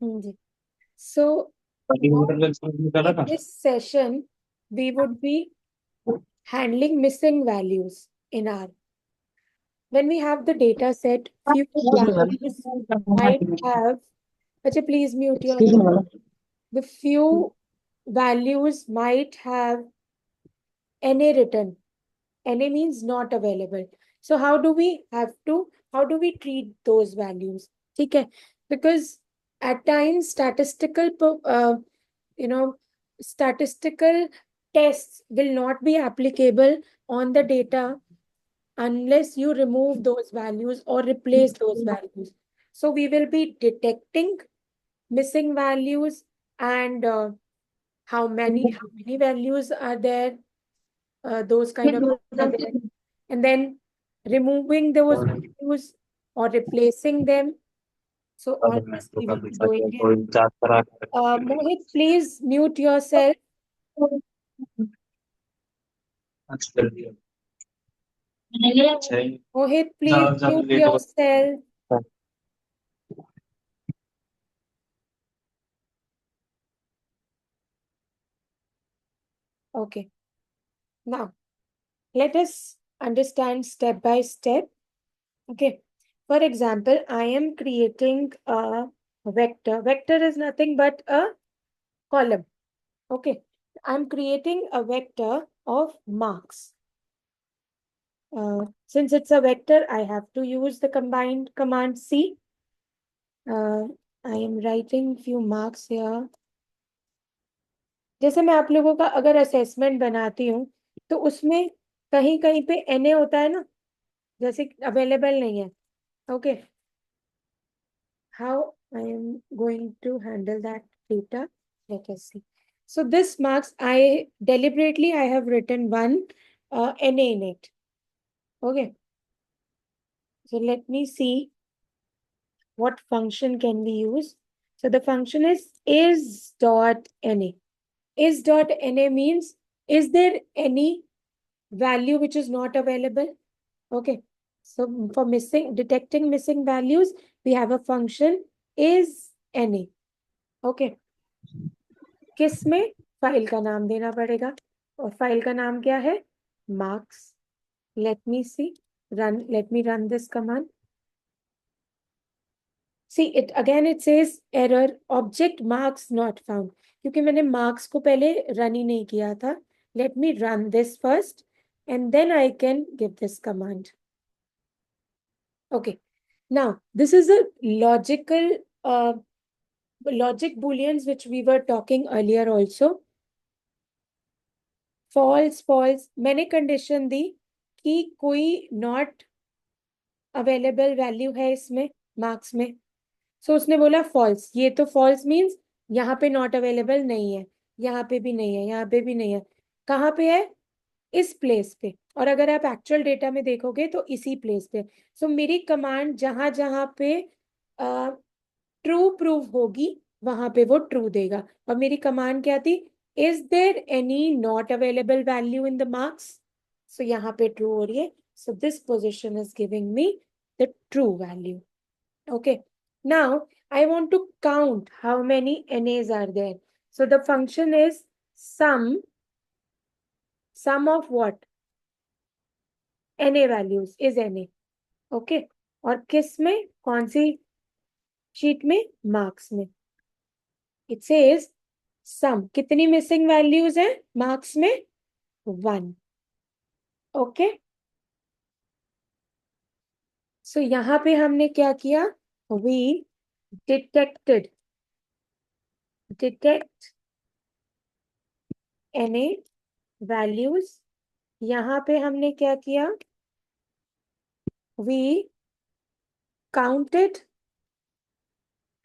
Ji. So in this session, we would be handling missing values in R. When we have the data set, few values might have, Acha, please mute yourself. The few values might have NA written. NA means not available. So how do we treat those values? Okay, because at times you know, statistical tests will not be applicable on the data unless you remove those values or replace those values. So we will be detecting missing values and how many values are there, those kind of things are there, and then removing those values or replacing them. So all this we will be doing it. Mohit, please mute yourself. Mohit, please mute yourself. Okay. Now, let us understand step by step. Okay. For example, I am creating a vector. Vector is nothing but a column. Okay. I'm creating a vector of marks. Since it's a vector, I have to use the combined command C. I am writing few marks here. जैसे मैं आप लोगों का अगर assessment बनाती हूँ तो उसमें कहीं कहीं पे NA होता है ना, जैसे अवेलेबल नहीं है. Okay, how I am going to handle that data, let us see. So this marks, I deliberately I have written one NA in it. Okay, so let me see what function can we use. So the function is dot NA. Is dot NA means, is there any value which is not available? Okay. So for detecting missing values, we have a function is NA. Okay. किसमें? File का नाम देना पड़ेगा, और file का नाम क्या है? marks. Let me see. Let me run this command. See it again, it says error object marks not found, क्योंकि मैंने marks को पहले रन ही नहीं किया था. Let me run this first and then I can give this command. Okay. Now this is a logical logic booleans which we were talking earlier also. False false, मैंने condition दी कि कोई not available value है इसमें marks में. So उसने बोला false. ये तो false means यहाँ पे not available नहीं है, यहाँ पे भी नहीं है, यहाँ पे भी नहीं है. कहाँ पे है? इस प्लेस पे. और अगर आप एक्चुअल डेटा में देखोगे तो इसी प्लेस पे. सो मेरी कमांड जहां जहां पे ट्रू प्रूव होगी वहां पे वो ट्रू देगा. और मेरी कमांड क्या थी? Is there any not available value in the marks? So यहाँ पे ट्रू हो रही है. So this position is giving me the true value. Okay. Now I want to count how many NAs are there. So the function is sum of what? NA values is NA. Okay. और किस में? कौन सी sheet में? Marks में. It says सम. कितनी missing values है marks में? 1. Okay. सो यहां पे हमने क्या किया? We detect NA values. यहां पे हमने क्या किया? We counted.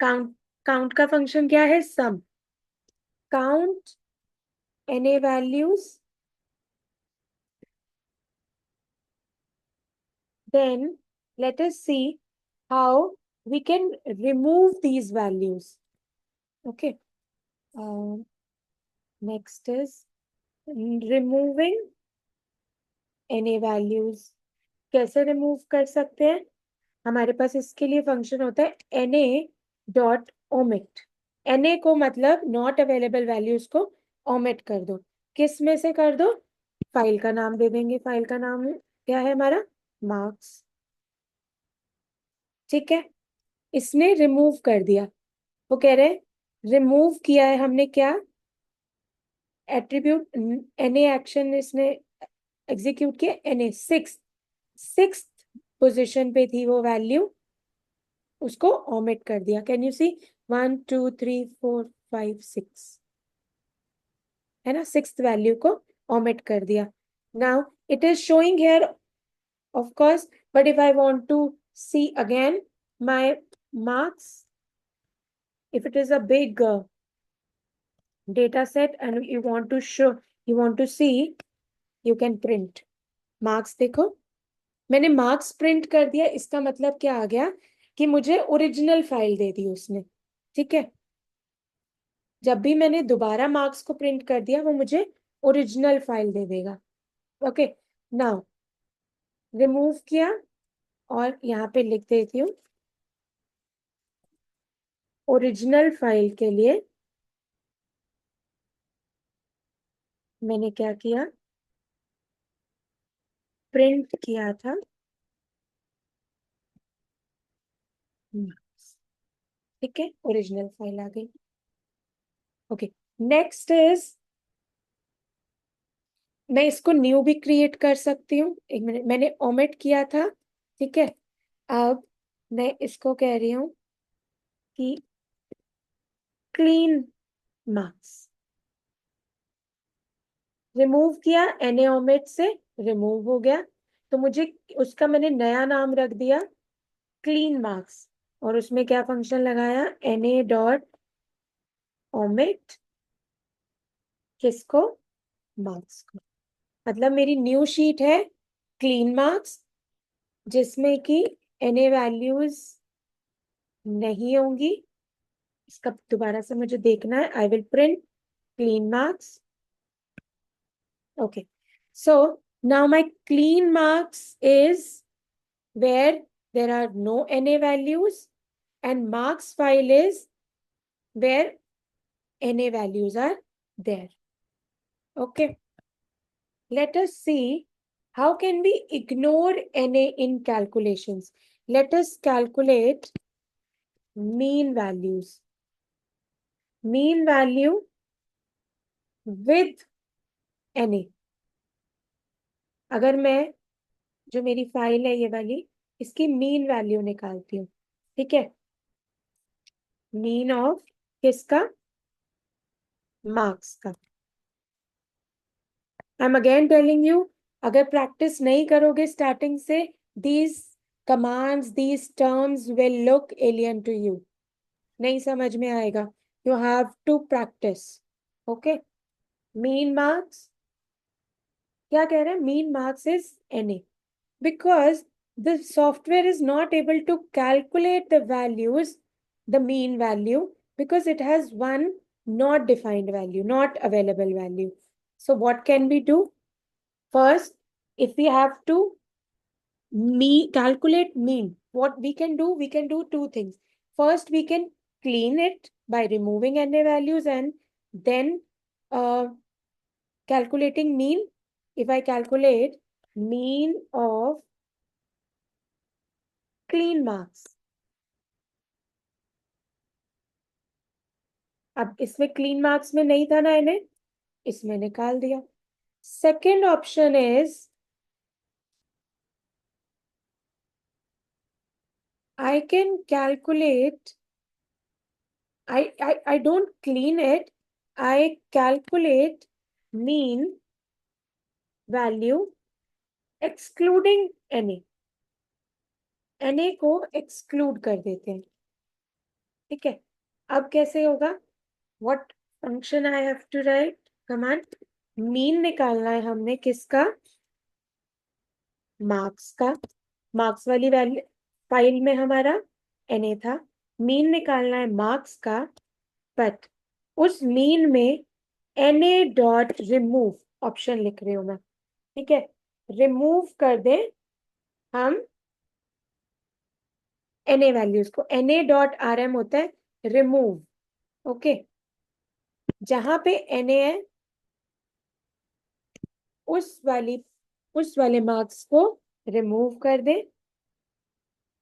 काउंट का फंक्शन क्या है? Sum. Count NA values, then let us see how we can remove these values. Okay. Next is removing NA values. कैसे रिमूव कर सकते हैं? हमारे पास इसके लिए फंक्शन होता है NA डॉट ओमिट, एनए को मतलब नॉट अवेलेबल वैल्यूज को ओमिट कर दो। किस में से कर दो? फाइल का नाम दे देंगे, फाइल का नाम क्या है हमारा? मार्क्स। ठीक है, इसने रिमूव कर दिया। वो कह रहे रिमूव किया है हमने क्या? एट्रीब्यूट एनए एक्शन इसने एग्जीक्यूट किया, एनए सिक्स पोजीशन पे थी वो वैल्यू, उसको ओमिट कर दिया। कैन यू सी? 1 2 3 4 5 6 है ना, सिक्स वैल्यू को ओमिट कर दिया। Now it is showing here of course, but if I want to see again my marks, if it is a big data set and you want to show, you want to see, you can print marks। देखो मैंने marks print कर दिया, इसका मतलब क्या आ गया कि मुझे ओरिजिनल फाइल दे दी उसने। ठीक है, जब भी मैंने दोबारा मार्क्स को प्रिंट कर दिया वो मुझे ओरिजिनल फाइल दे देगा। ओके, नाउ रिमूव किया और यहाँ पे लिख देती हूँ ओरिजिनल फाइल के लिए मैंने क्या किया, प्रिंट किया था। ठीक है, ओरिजिनल फाइल आ गई। ओके, नेक्स्ट इज मैं इसको न्यू भी क्रिएट कर सकती हूँ। एक मिनट, मैंने ओमिट किया था। ठीक है, अब मैं इसको कह रही हूँ कि क्लीन मार्क्स। रिमूव किया, एनए ओमिट से रिमूव हो गया, तो मुझे उसका मैंने नया नाम रख दिया क्लीन मार्क्स, और उसमें क्या फंक्शन लगाया? एनए डॉट ओमिट किसको? मार्क्स को। मतलब मेरी न्यू शीट है क्लीन मार्क्स, जिसमें कि एनए वैल्यूज नहीं होंगी। इसका दोबारा से मुझे देखना है। I will print clean marks. Okay, so now my clean marks is where there are no NA values, and marks file is where NA values are there. Okay, let us see how can we ignore NA in calculations. Let us calculate mean values. Mean value with NA. अगर मैं, जो मेरी file है ये वाली, इसकी mean value निकालती हूँ। ठीक है, मीन ऑफ किसका? मार्क्स का। I am again telling you, अगर प्रैक्टिस नहीं करोगे स्टार्टिंग से, these commands, these terms will look alien to you, नहीं समझ में आएगा। You have to practice. Okay, mean marks क्या कह रहे हैं? Mean marks is NA, because the software is not able to calculate the values, the mean value, because it has one not defined value, not available value. So what can we do? First, if we have to calculate mean, what we can do two things. First, we can clean it by removing NA values, and then calculating mean. If I calculate mean of clean marks, अब इसमें clean marks में नहीं था ना इन्हें, इसमें निकाल दिया। Second option is I can calculate, I don't clean it, I calculate mean value excluding NA, NA को एक्सक्लूड कर देते हैं। ठीक है, अब कैसे होगा? What function I have to write? Command, mean निकालना है हमने किसका? मार्क्स का। मार्क्स वाली वैल्यू फाइल में हमारा NA था, मीन निकालना है मार्क्स का, बट उस मीन में NA डॉट रिमूव ऑप्शन लिख रही हूं मैं। ठीक है, रिमूव कर दे हम NA वैल्यूज को। NA डॉट RM होता है रिमूव। ओके, जहां पे Na है उस वाले मार्क्स को रिमूव कर दे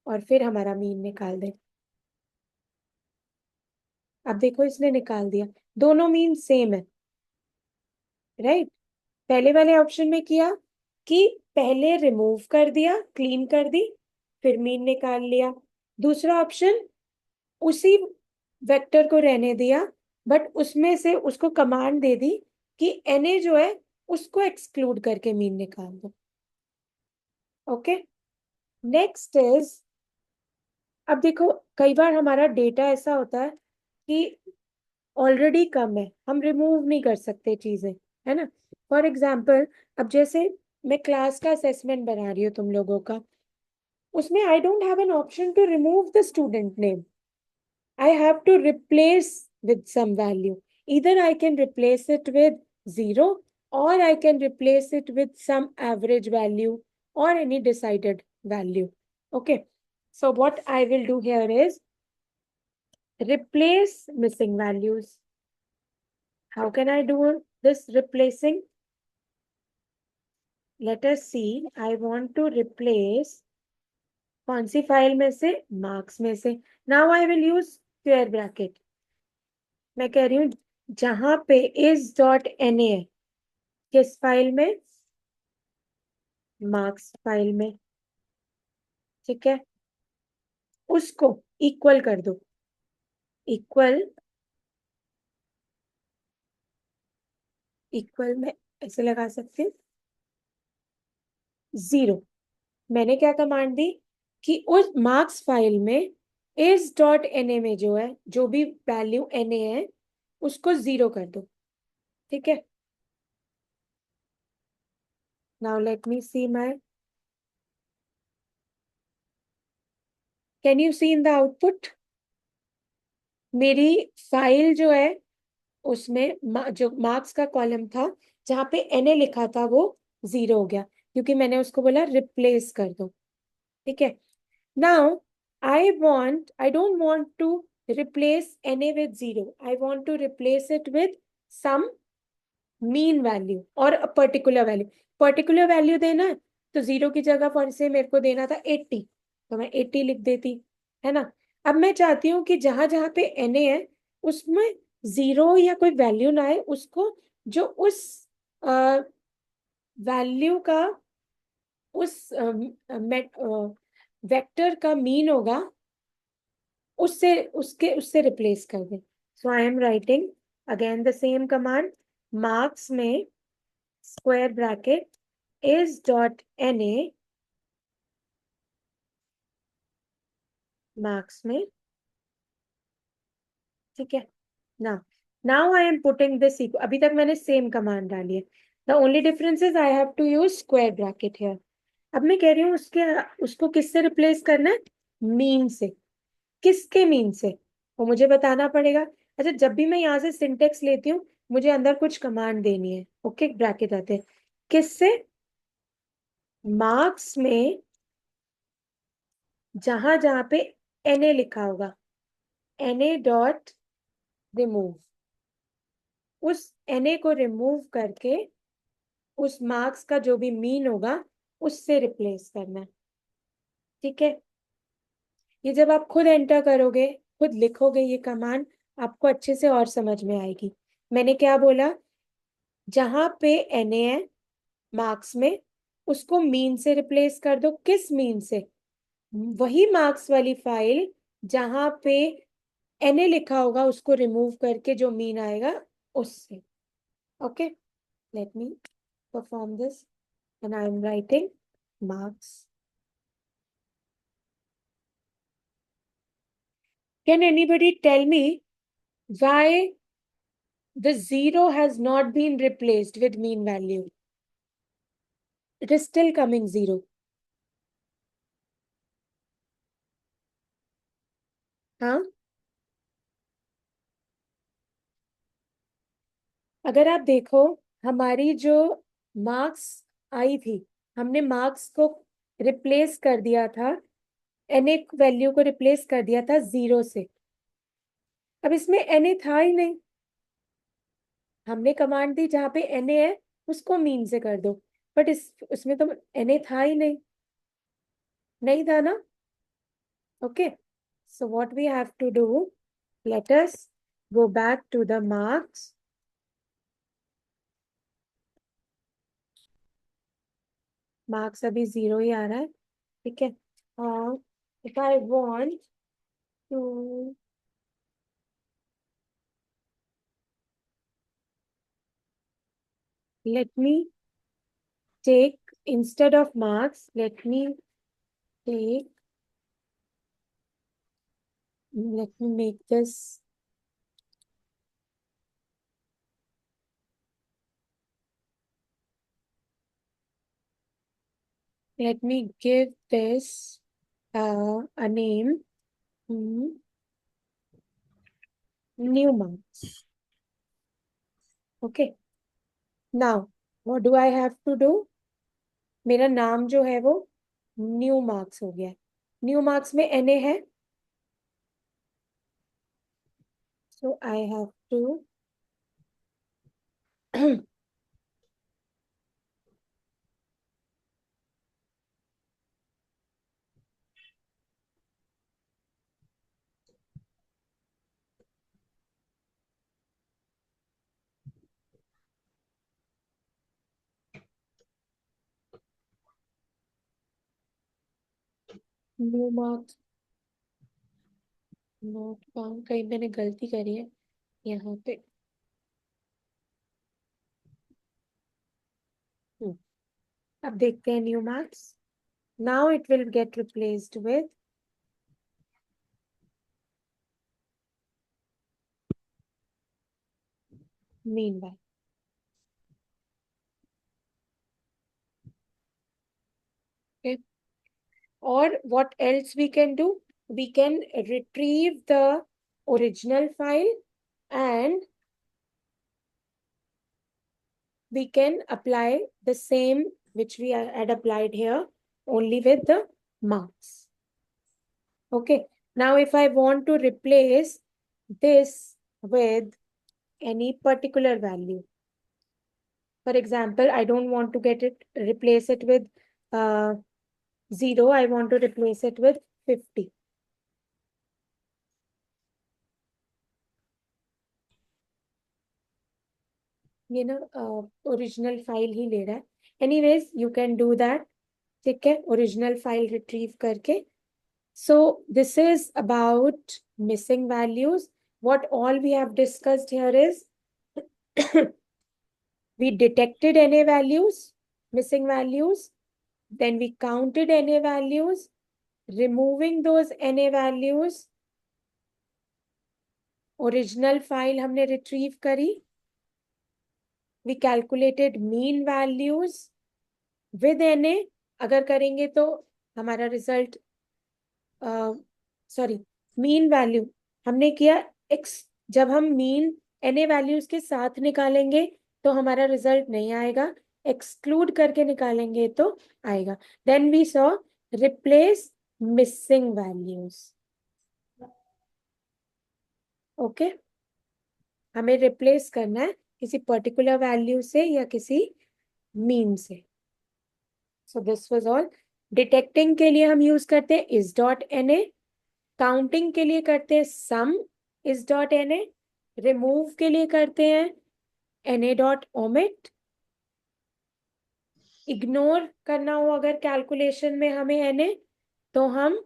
और फिर हमारा मीन निकाल दे। अब देखो इसने निकाल दिया, दोनों मीन सेम है, राइट। पहले वाले ऑप्शन में किया कि पहले रिमूव कर दिया, क्लीन कर दी, फिर मीन निकाल लिया। दूसरा ऑप्शन, उसी वेक्टर को रहने दिया बट उसमें से उसको कमांड दे दी कि Na जो है उसको एक्सक्लूड करके मीन निकाल दो। ओके, नेक्स्ट इज, अब देखो कई बार हमारा डेटा ऐसा होता है कि ऑलरेडी कम है, हम रिमूव नहीं कर सकते चीजें, है ना। फॉर एग्जाम्पल, अब जैसे मैं क्लास का असेसमेंट बना रही हूँ तुम लोगों का, उसमें I don't have an option to remove the student name, I have to replace with some value. Either I can replace it with 0 or I can replace it with some average value or any decided value. Okay. So what I will do here is replace missing values. How can I do this replacing? Let us see. I want to replace कौन सी file में से, marks में से। Now I will use square bracket. मैं कह रही हूं जहां पे is डॉट एन है, किस फाइल में, मार्क्स फाइल में, ठीक है, उसको इक्वल कर दो। इक्वल, इक्वल में ऐसे लगा सकते हैं, 0। मैंने क्या कमांड दी कि उस मार्क्स फाइल में is डॉट एन में जो है, जो भी वैल्यू एन है उसको 0 कर दो, ठीक है। Now let me see my, can you see in the output? मेरी फाइल जो है उसमें जो मार्क्स का कॉलम था जहां पे Na लिखा था वो 0 हो गया, क्योंकि मैंने उसको बोला रिप्लेस कर दो, ठीक है। Now I don't want to replace Na with 0, I want to replace it with some mean value और a particular value. Particular value देना है तो 0 की जगह पर से मेरे को देना था 80, तो मैं 80 लिख देती, है ना। अब मैं चाहती हूँ कि जहां जहां पे Na है उसमें 0 या कोई वैल्यू ना आए, उसको जो उस वैल्यू का, उस वेक्टर का मीन होगा उससे उससे रिप्लेस कर दे। So I am writing again the same command, marks में square bracket is dot Na, marks में, ठीक है ना। Now I am putting this equal, अभी तक मैंने सेम कमांड डाली है, the only difference is I have to use square bracket here. अब मैं कह रही हूँ उसको किससे रिप्लेस करना है, मीन से। किसके मीन से, वो मुझे बताना पड़ेगा। अच्छा, जब भी मैं यहाँ से सिंटेक्स लेती हूँ मुझे अंदर कुछ कमांड देनी है। ओके, ब्रैकेट आते हैं, किससे, मार्क्स में जहां जहां पे Na लिखा होगा, Na डॉट रिमूव, उस Na को रिमूव करके उस मार्क्स का जो भी मीन होगा उससे रिप्लेस करना है, ठीक है। ये जब आप खुद एंटर करोगे, खुद लिखोगे ये कमांड, आपको अच्छे से और समझ में आएगी। मैंने क्या बोला, जहां पे Na है मार्क्स में उसको मीन से रिप्लेस कर दो। किस मीन से, वही मार्क्स वाली फाइल जहां पे Na लिखा होगा उसको रिमूव करके जो मीन आएगा उससे। Okay, let me perform this and I am writing marks. Can anybody tell me why the 0 has not been replaced with mean value? It is still coming 0. हाँ, अगर आप देखो हमारी जो मार्क्स आई थी, हमने मार्क्स को रिप्लेस कर दिया था, एन एक वैल्यू को रिप्लेस कर दिया था 0 से। अब इसमें Na था ही नहीं, हमने कमांड दी जहां पे Na है उसको मीन से कर दो, बट इस उसमें तो Na था ही नहीं, नहीं था ना. Okay, so what we have to do, let us go back to the marks. Marks अभी 0 ही आ रहा है, ठीक है. और if I want to, let me take, instead of marks, let me take, let me make this, let me give this a name, new marks. Okay, now what do I have to do? मेरा नाम जो है वो new marks हो गया. New marks में Na है, so I have to new marks not found. कहीं मैंने गलती करी है यहाँ पे. हम्म, अब देखते हैं new marks. Now it will get replaced with mean by. Okay. Or what else we can do? We can retrieve the original file and we can apply the same which we had applied here, only with the marks. Okay. Now, if I want to replace this with any particular value, for example, I don't want to replace it with 0. I want to replace it with 50. ये ना original file ही ले रहा है. Anyways you can do that. ठीक है, original file retrieve करके. So this is about missing values. What all we have discussed here is we detected NA values, missing values, then we counted NA values, removing those NA values, original file हमने retrieve करी, we calculated mean values with NA. अगर करेंगे तो हमारा result, sorry, mean value हमने किया x. जब हम मीन Na वैल्यूज के साथ निकालेंगे तो हमारा रिजल्ट नहीं आएगा, एक्सक्लूड करके निकालेंगे तो आएगा. Then we saw replace missing values. Okay, हमें रिप्लेस करना है किसी पर्टिकुलर वैल्यू से या किसी मीन से. So this was all. Detecting के लिए हम यूज करते हैं इज डॉट Na. काउंटिंग के लिए करते हैं सम इज डॉट Na. रिमूव के लिए करते हैं Na डॉट ओमिट. इग्नोर करना हो अगर कैलकुलेशन में हमें Na, तो हम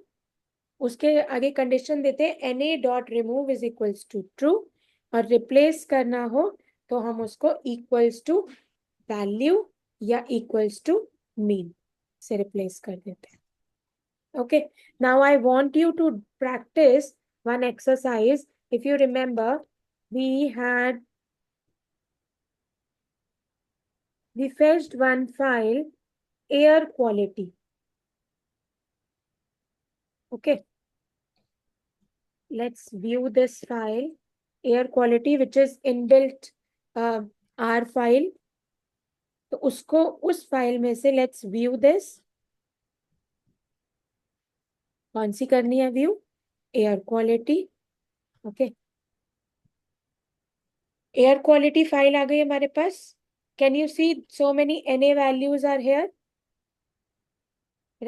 उसके आगे कंडीशन देते हैं Na dot remove is equals to true. और रिप्लेस करना हो तो हम उसको इक्वल्स टू वैल्यू या इक्वल्स टू मीन से रिप्लेस कर देते हैं. Okay, now I want you to practice one exercise. If you remember, we fetched one file, air quality. Okay, let's view this file, air quality, which is inbuilt R file. तो उसको उस file में से let's view this. कौन सी करनी है view? Air quality. Okay, air quality file आ गई हमारे पास. Can you see so many NA values are here,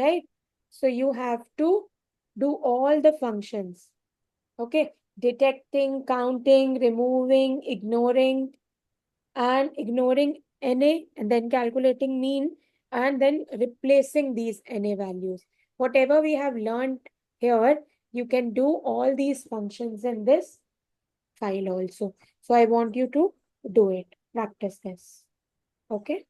right? So you have to do all the functions. Okay, detecting, counting, removing, ignoring, and ignoring NA, and then calculating mean, and then replacing these NA values. Whatever we have learned here, you can do all these functions in this file also. So I want you to do it, practice this. Okay.